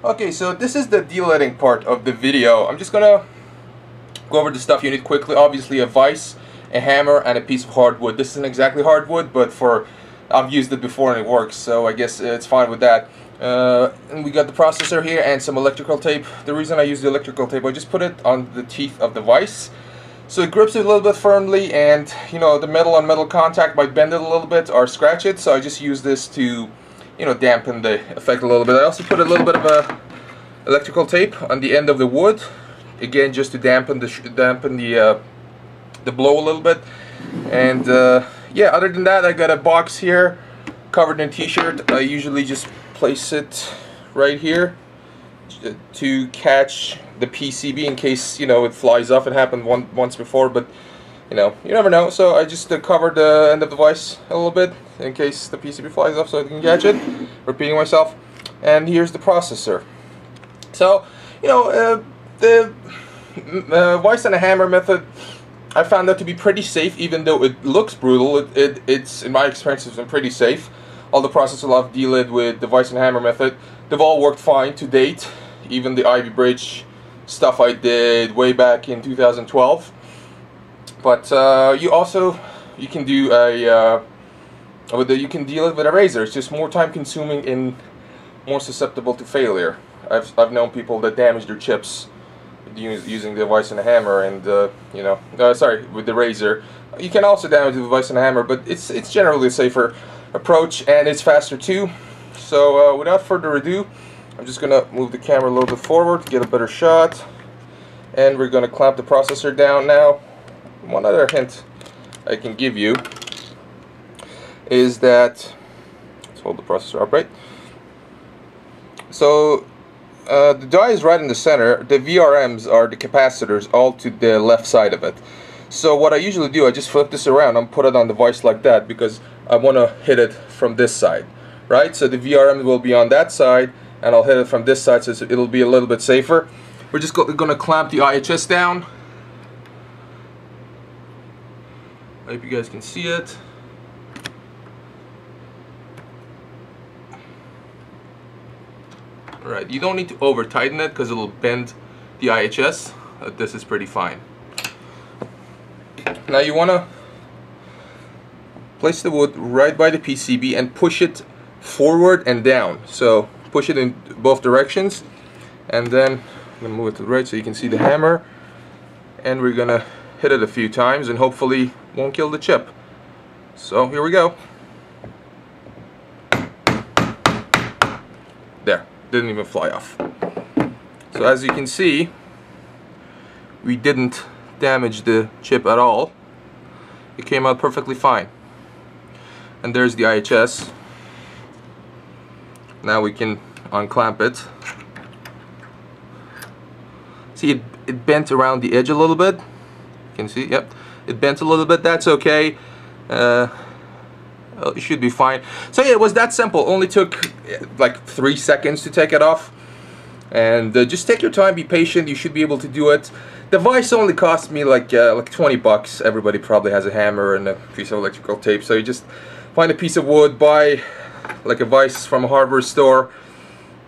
Okay, so this is the de-leading part of the video. I'm just gonna go over the stuff you need quickly. Obviously a vise, a hammer, and a piece of hardwood. This isn't exactly hardwood, but I've used it before and it works, so I guess it's fine with that. And we got the processor here and some electrical tape. The reason I use the electrical tape, I just put it on the teeth of the vise, so it grips it a little bit firmly, and you know, the metal on metal contact might bend it a little bit or scratch it, so I just use this to, you know, dampen the effect a little bit. I also put a little bit of a electrical tape on the end of the wood, again just to dampen the blow a little bit. And yeah, other than that, I got a box here covered in t-shirt. I usually just place it right here to catch the PCB in case, you know, it flies off. It happened once before, but you know, you never know. So I just covered the end of the vise a little bit in case the PCB flies off, so I can catch it. Repeating myself. And here's the processor. So, you know, the vise and a hammer method, I found that to be pretty safe, even though it looks brutal. It's in my experience, it's been pretty safe. All the processors I've dealt with the vise and hammer method, they've all worked fine to date. Even the Ivy Bridge stuff I did way back in 2012. But you can do you can deal it with a razor. It's just more time consuming and more susceptible to failure. I've known people that damage their chips using the vise and a hammer, and you know, sorry, with the razor. You can also damage the vise and a hammer, but it's generally a safer approach, and it's faster too. So without further ado, I'm just gonna move the camera a little bit forward to get a better shot, and we're gonna clamp the processor down now. One other hint I can give you is that, let's hold the processor upright. So the die is right in the center. The VRMs are the capacitors all to the left side of it. So what I usually do, I just flip this around and put it on the vise like that, because I want to hit it from this side, right? So the VRM will be on that side, and I'll hit it from this side, so it'll be a little bit safer. We're just going to clamp the IHS down. I hope you guys can see it. Alright, you don't need to over tighten it because it'll bend the IHS. This is pretty fine. Now you want to place the wood right by the PCB and push it forward and down. So push it in both directions, and then I'm going to move it to the right so you can see the hammer, and we're going to hit it a few times and hopefully won't kill the chip. So here we go. There, didn't even fly off. So as you can see, we didn't damage the chip at all. It came out perfectly fine. And there's the IHS. Now we can unclamp it. See, it bent around the edge a little bit. You can see, yep, it bent a little bit. That's okay. It should be fine. So yeah, it was that simple. Only took like 3 seconds to take it off. And just take your time, be patient. You should be able to do it. The vise only cost me like 20 bucks. Everybody probably has a hammer and a piece of electrical tape. So you just find a piece of wood, buy like a vise from a hardware store,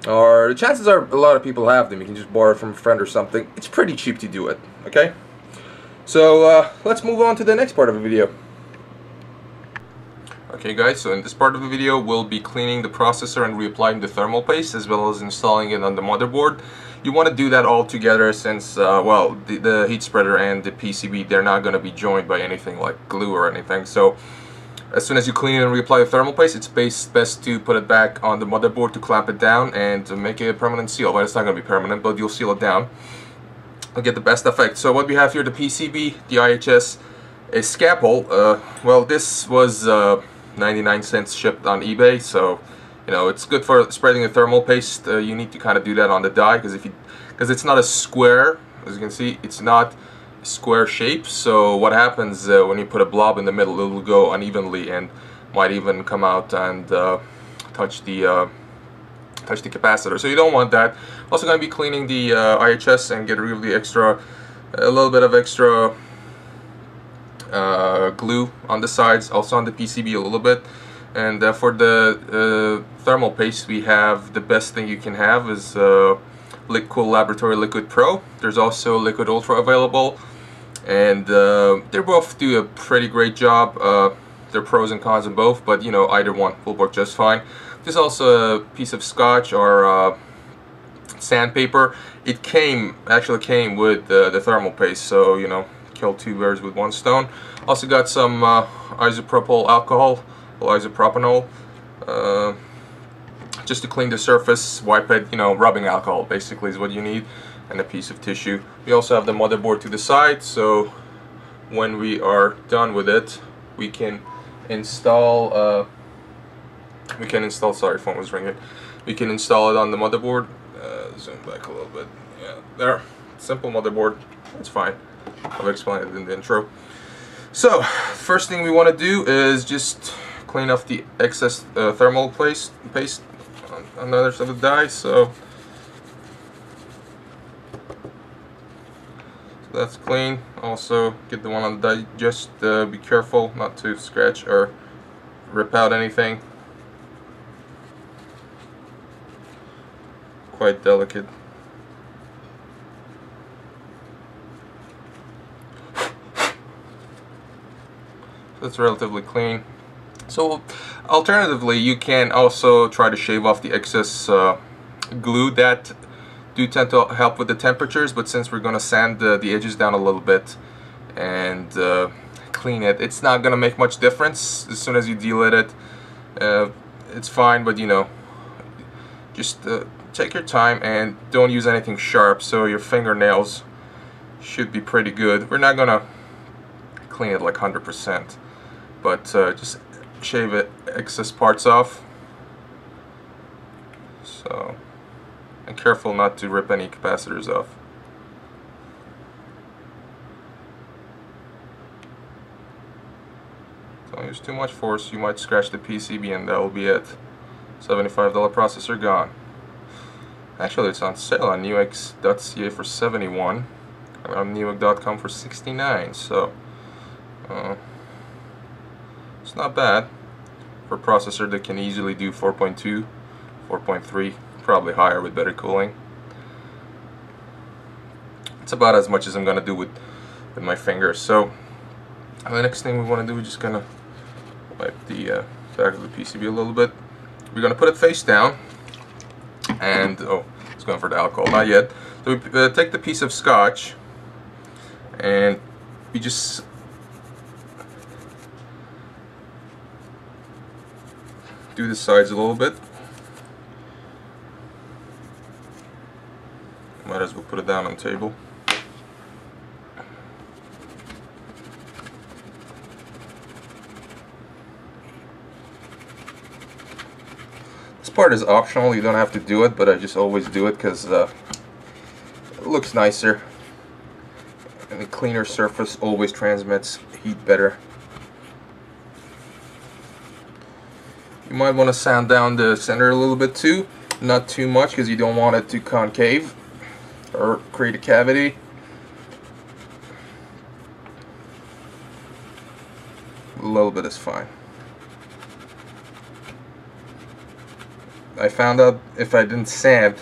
or the chances are a lot of people have them. You can just borrow it from a friend or something. It's pretty cheap to do it. Okay. So let's move on to the next part of the video. Okay guys, so in this part of the video we'll be cleaning the processor and reapplying the thermal paste, as well as installing it on the motherboard. You want to do that all together since, well, the heat spreader and the PCB, they're not going to be joined by anything like glue or anything. So as soon as you clean it and reapply the thermal paste, it's best to put it back on the motherboard to clamp it down and to make it a permanent seal. Well, it's not going to be permanent, but you'll seal it down. You'll get the best effect. So what we have here, the PCB, the IHS, a scalpel. Well, this was 99 cents shipped on eBay, so you know it's good for spreading the thermal paste. You need to kind of do that on the die, because it's not a square. As you can see, it's not a square shape. So what happens when you put a blob in the middle, it will go unevenly and might even come out and touch the capacitor. So you don't want that. Also going to be cleaning the IHS and get really a little bit of extra glue on the sides, also on the PCB a little bit. And for the thermal paste, we have the best thing you can have is Cool Laboratory Liquid Pro. There's also Liquid Ultra available, and they both do a pretty great job. There are pros and cons in both, but you know, either one will work just fine. There's also a piece of scotch or sandpaper. It actually came with the thermal paste, so you know, kill two birds with one stone. Also got some isopropyl alcohol, or isopropanol, just to clean the surface, wipe it, you know, rubbing alcohol basically is what you need, and a piece of tissue. We also have the motherboard to the side, so when we are done with it, we can install, sorry, phone was ringing. We can install it on the motherboard. Zoom back a little bit. Yeah, there. Simple motherboard. It's fine. I've explained it in the intro. So, first thing we want to do is just clean off the excess thermal paste on the other side of the die. So that's clean. Also, get the one on the die. Just be careful not to scratch or rip out anything. Quite delicate. That's relatively clean. So alternatively, you can also try to shave off the excess glue that do tend to help with the temperatures, but since we're going to sand the edges down a little bit and clean it, it's not going to make much difference. As soon as you delit it, it's fine, but you know, just take your time and don't use anything sharp, so your fingernails should be pretty good. We're not going to clean it like 100%, but just shave it excess parts off. So, and careful not to rip any capacitors off. Don't use too much force, you might scratch the PCB and that will be it. $75 processor gone. Actually, it's on sale on Newegg.ca for $71 and on Newegg.com for $69, so it's not bad for a processor that can easily do 4.2, 4.3, probably higher with better cooling. It's about as much as I'm gonna do with my fingers. So the next thing we want to do, we're just gonna wipe the back of the PCB a little bit. We're gonna put it face down, and oh, it's going for the alcohol, not yet. So we take the piece of scotch and we just do the sides a little bit. Might as well put it down on the table. This part is optional, you don't have to do it, but I just always do it because it looks nicer, and a cleaner surface always transmits heat better. You might want to sand down the center a little bit too, not too much because you don't want it to concave or create a cavity. A little bit is fine. I found out if I didn't sand,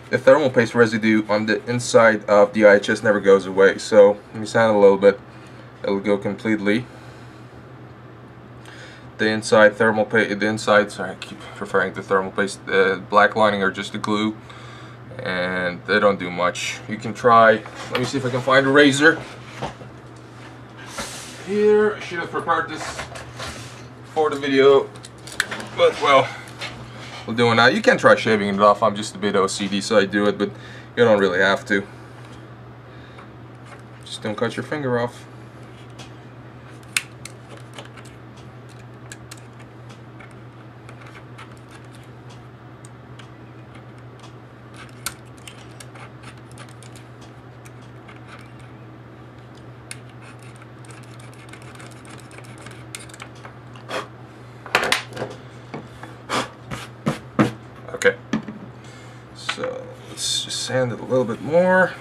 the thermal paste residue on the inside of the IHS never goes away. So when you sand it a little bit, it'll go completely. The inside thermal paste, sorry, I keep referring to thermal paste, the black lining are just the glue, and they don't do much. You can try, let me see if I can find a razor. Here, I should have prepared this for the video, but well, we'll do it now. You can try shaving it off, I'm just a bit OCD so I do it, but you don't really have to. Just don't cut your finger off. Okay, so let's just sand it a little bit more.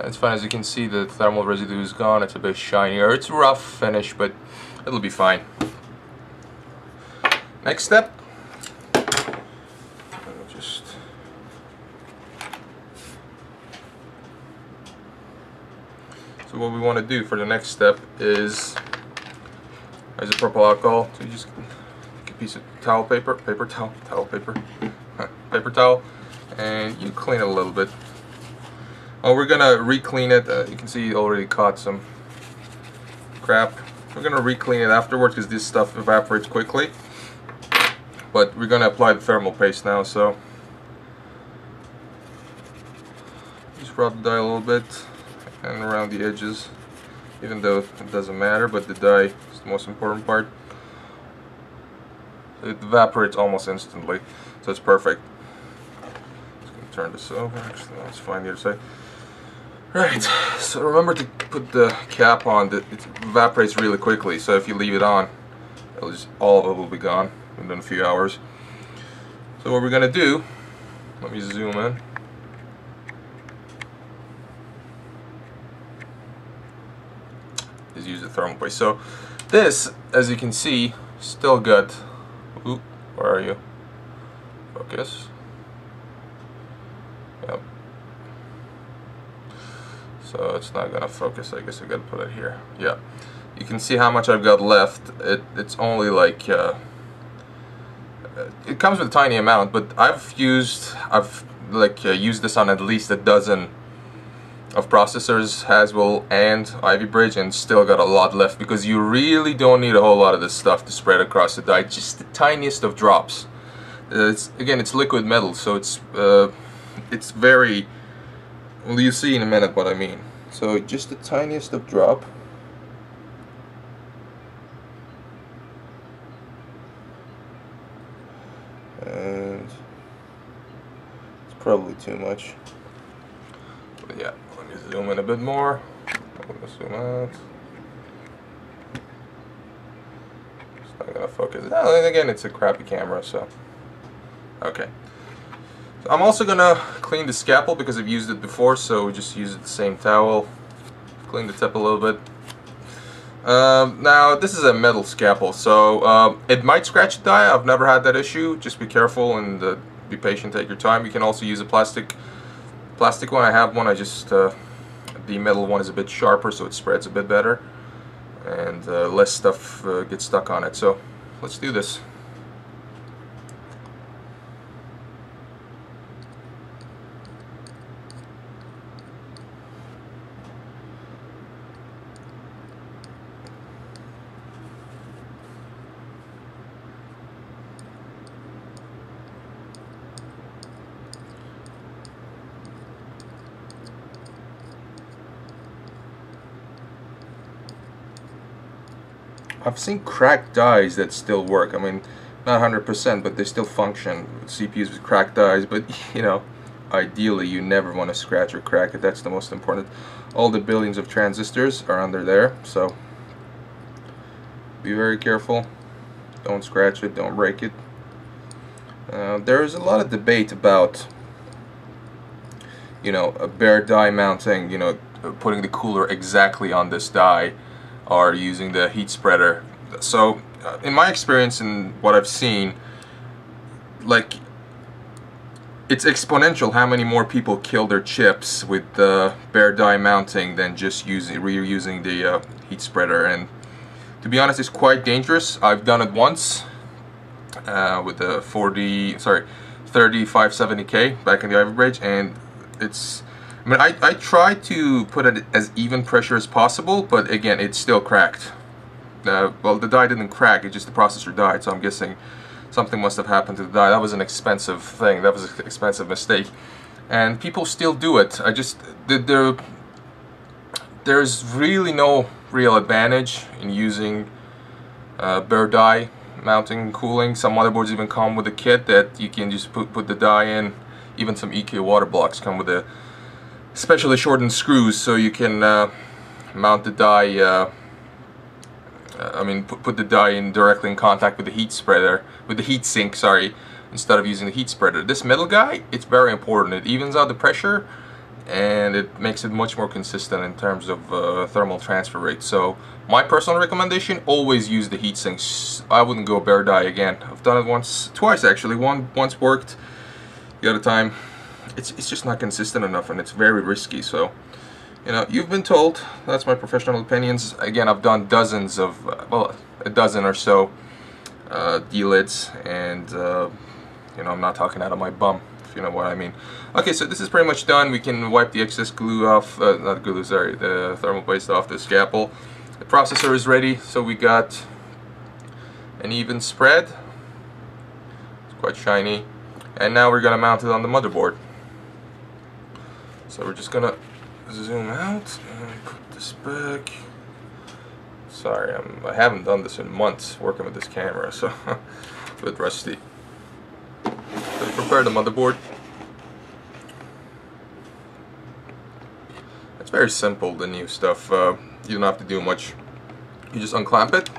It's fine. As you can see, the thermal residue is gone. It's a bit shinier. It's rough finish, but it'll be fine. Next step, so what we want to do for the next step is, there's a purple alcohol, so you just take a piece of towel paper, paper towel, and you clean it a little bit. Oh, we're gonna re-clean it. You can see you already caught some crap. We're gonna re-clean it afterwards because this stuff evaporates quickly. But we're gonna apply the thermal paste now, so just rub the dye a little bit and around the edges, even though it doesn't matter, but the dye is the most important part. It evaporates almost instantly, so it's perfect. Just gonna turn this over. Actually, let's find the other side. Right, so remember to put the cap on. It evaporates really quickly, so if you leave it on, all of it will be gone within a few hours. So what we're gonna do, let me zoom in. Is use the thermal paste. So this, as you can see, still good. Oop, where are you? Focus. Yep. So it's not gonna focus. I guess I gotta put it here. Yeah. You can see how much I've got left. It's only like it comes with a tiny amount, but I've used this on at least a dozen of processors, Haswell and Ivy Bridge, and still got a lot left because you really don't need a whole lot of this stuff to spread across the die. Just the tiniest of drops. Again, it's liquid metal, so it's very. Well, you'll see in a minute what I mean. So just the tiniest of drop. And it's probably too much. But yeah, let me zoom in a bit more. I'm gonna zoom out. It's not gonna focus. Oh, and again, it's a crappy camera, so okay. So I'm also gonna clean the scalpel because I've used it before, so we just use the same towel. Clean the tip a little bit. Now this is a metal scalpel, so it might scratch the die. I've never had that issue. Just be careful and be patient. Take your time. You can also use a plastic one. I have one. I just the metal one is a bit sharper, so it spreads a bit better, and less stuff gets stuck on it. So let's do this. I've seen cracked dies that still work. I mean, not 100%, but they still function. CPUs with cracked dies, but you know, ideally you never want to scratch or crack it. That's the most important. All the billions of transistors are under there, so be very careful. Don't scratch it, don't break it. There is a lot of debate about, you know, a bare die mounting, you know, putting the cooler exactly on this die, or using the heat spreader. So in my experience and what I've seen, like, it's exponential how many more people kill their chips with bare die mounting than just reusing the heat spreader. And to be honest, it's quite dangerous. I've done it once with the 3570K back in the Ivy Bridge, and it's, I mean, I tried to put it as even pressure as possible, but again, it's still cracked. Well, the die didn't crack, it's just the processor died, so I'm guessing something must have happened to the die. That was an expensive thing, that was an expensive mistake. And people still do it. There's really no real advantage in using bare die mounting cooling. Some motherboards even come with a kit that you can just put the die in. Even some EK water blocks come with a specially shortened screws, so you can mount the die, put the die in directly in contact with the heat spreader, with the heat sink, sorry, instead of using the heat spreader. This middle guy, it's very important. It evens out the pressure, and it makes it much more consistent in terms of thermal transfer rate. So my personal recommendation, always use the heat sinks. I wouldn't go bare die again. I've done it twice actually. Once worked, the other time it's just not consistent enough, and it's very risky. So, you know, you've been told. That's my professional opinions. Again, I've done dozens of, well, a dozen or so D-lids, and you know, I'm not talking out of my bum, if you know what I mean. Okay, so this is pretty much done. We can wipe the excess glue off, not glue, sorry, the thermal paste off the scalpel. The processor is ready, so we got an even spread. It's quite shiny. And now we're gonna mount it on the motherboard. So we're just gonna zoom out and put this back. Sorry, I haven't done this in months working with this camera, so a bit rusty. Let's prepare the motherboard. It's very simple, the new stuff. You don't have to do much. You just unclamp it,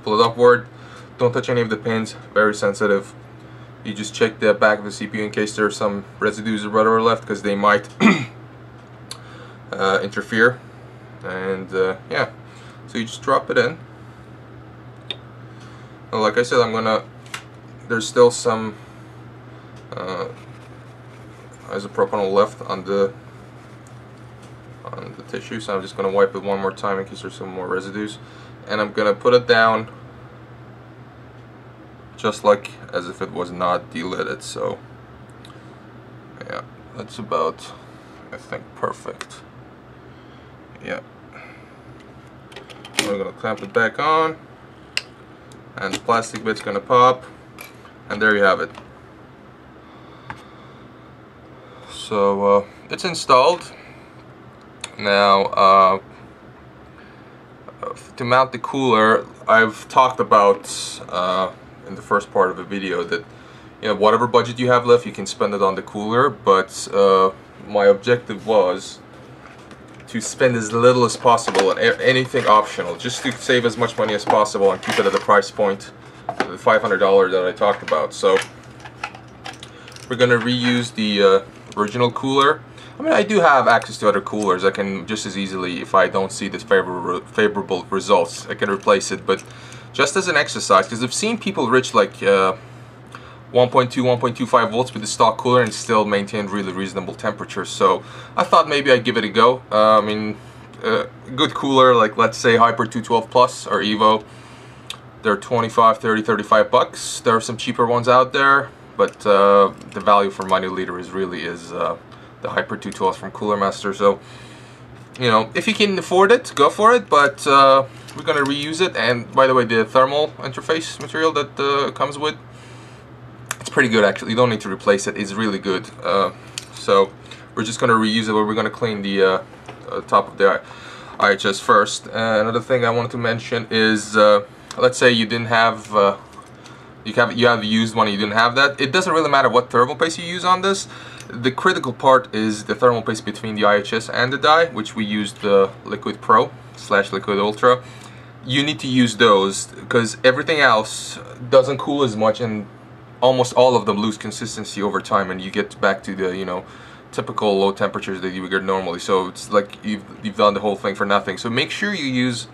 pull it upward. Don't touch any of the pins, very sensitive. You just check the back of the CPU in case there's some residues or whatever left, because they might interfere. And yeah, so you just drop it in. Well, like I said, there's still some isopropanol left on the tissue, so I'm just gonna wipe it one more time in case there's some more residues, and I'm gonna put it down just like as if it was not de-lidded. So yeah, that's about, I think, perfect. Yeah, we're gonna clamp it back on, and the plastic bit's gonna pop, and there you have it. So it's installed. Now to mount the cooler, I've talked about in the first part of the video that, you know, whatever budget you have left, you can spend it on the cooler, but my objective was to spend as little as possible on anything optional, just to save as much money as possible and keep it at the price point, the $500 that I talked about. So we're gonna reuse the original cooler. I mean, I do have access to other coolers. I can just as easily, if I don't see the favorable results, I can replace it. But just as an exercise, because I've seen people reach like 1.2, 1.25 volts with the stock cooler and still maintain really reasonable temperatures. So I thought maybe I'd give it a go. I mean, good cooler, like let's say Hyper 212 Plus or Evo, they're 25, 30, 35 bucks. There are some cheaper ones out there, but the value for money leader is the Hyper 212 from Cooler Master. So, you know, if you can afford it, go for it, but we're gonna reuse it. And by the way, the thermal interface material that comes with, it's pretty good actually. You don't need to replace it, it's really good. So we're just gonna reuse it, but we're gonna clean the top of the IHS first. Another thing I wanted to mention is, let's say you didn't have you have used one and you didn't have that. It doesn't really matter what thermal paste you use on this. The critical part is the thermal paste between the IHS and the die, which we used the Liquid Pro / Liquid Ultra. You need to use those because everything else doesn't cool as much, and almost all of them lose consistency over time, and you get back to the, you know, typical low temperatures that you would get normally. So it's like you've done the whole thing for nothing. So make sure you use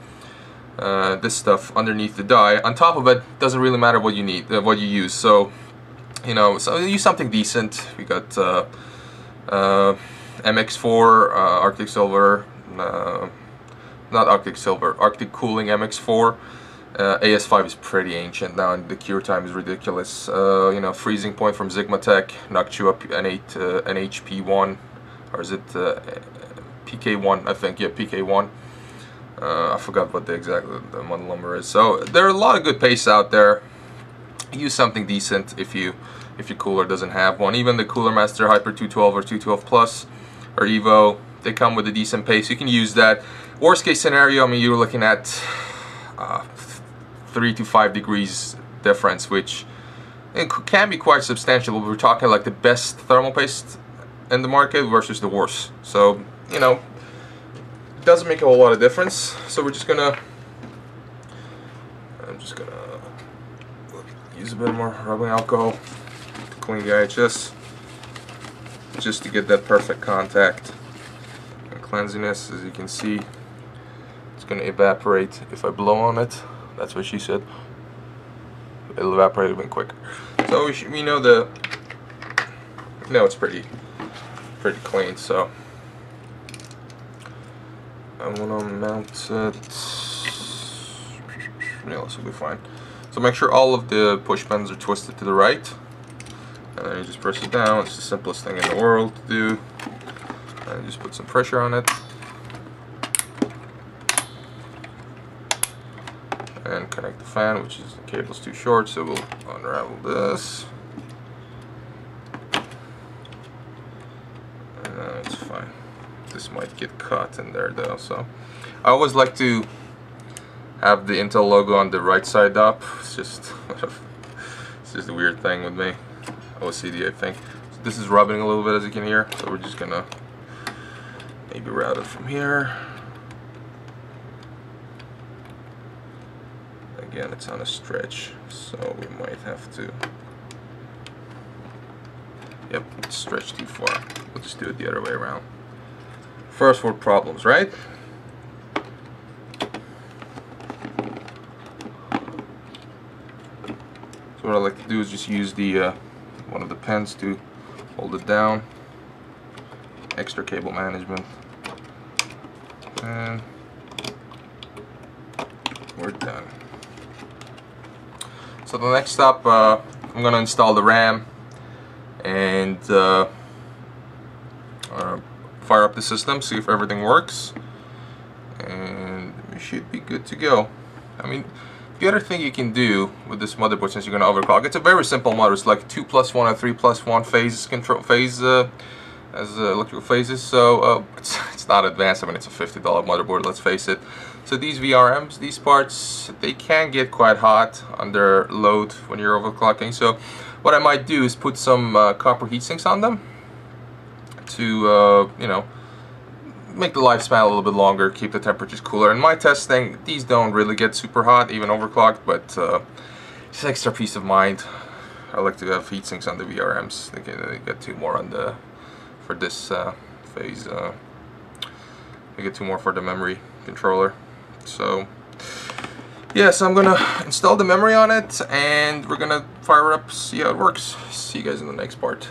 this stuff underneath the die. On top of it, doesn't really matter what you need, what you use. So, you know, so use something decent. We got MX4, Arctic Silver, not Arctic Silver, Arctic Cooling MX4. AS5 is pretty ancient now, and the cure time is ridiculous. You know, freezing point from Sigmatech knocked you up an HP1, or is it PK1? I think, yeah, PK1. I forgot what the exact model number is. So there are a lot of good pastes out there. Use something decent if your cooler doesn't have one. Even the Cooler Master Hyper 212 or 212 Plus or Evo, they come with a decent paste. You can use that. Worst case scenario, I mean, you're looking at 3 to 5 degrees difference, which it can be quite substantial. We're talking like the best thermal paste in the market versus the worst. So, you know, it doesn't make a whole lot of difference. So I'm just gonna use a bit more rubbing alcohol to clean the IHS. just to get that perfect contact and cleanliness. As you can see, it's going to evaporate if I blow on it. That's what she said. It'll evaporate even quicker. So we know it's pretty clean. So I'm gonna mount it. Yeah, this will be fine. So make sure all of the push pins are twisted to the right, and then you just press it down. It's the simplest thing in the world to do. And just put some pressure on it, and connect the fan, which is the cable's too short, so we'll unravel this. And it's fine. This might get caught in there though, so I always like to have the Intel logo on the right side up. It's just a weird thing with me. OCD, I think. So this is rubbing a little bit, as you can hear, so we're just gonna maybe route it from here. Again, it's on a stretch, so we might have to, yep, it's stretched too far. We'll just do it the other way around. First world problems, right? So what I like to do is just use the one of the pens to hold it down. Extra cable management. And we're done. So the next step, I'm going to install the RAM and fire up the system, see if everything works, and we should be good to go. I mean, the other thing you can do with this motherboard, since you're going to overclock, it's a very simple motor. It's like 2+1 or 3+1 phase control as electrical phases. So it's not advanced. I mean, it's a $50 motherboard. Let's face it. So these VRMs, these parts, they can get quite hot under load when you're overclocking. So what I might do is put some copper heat sinks on them to you know, make the lifespan a little bit longer, keep the temperatures cooler. In my testing, these don't really get super hot, even overclocked, but it's extra peace of mind. I like to have heat sinks on the VRMs. They get 2 more on the for this phase. They get 2 more for the memory controller. So yeah, so I'm gonna install the memory on it, and we're gonna fire it up, see how it works. See you guys in the next part.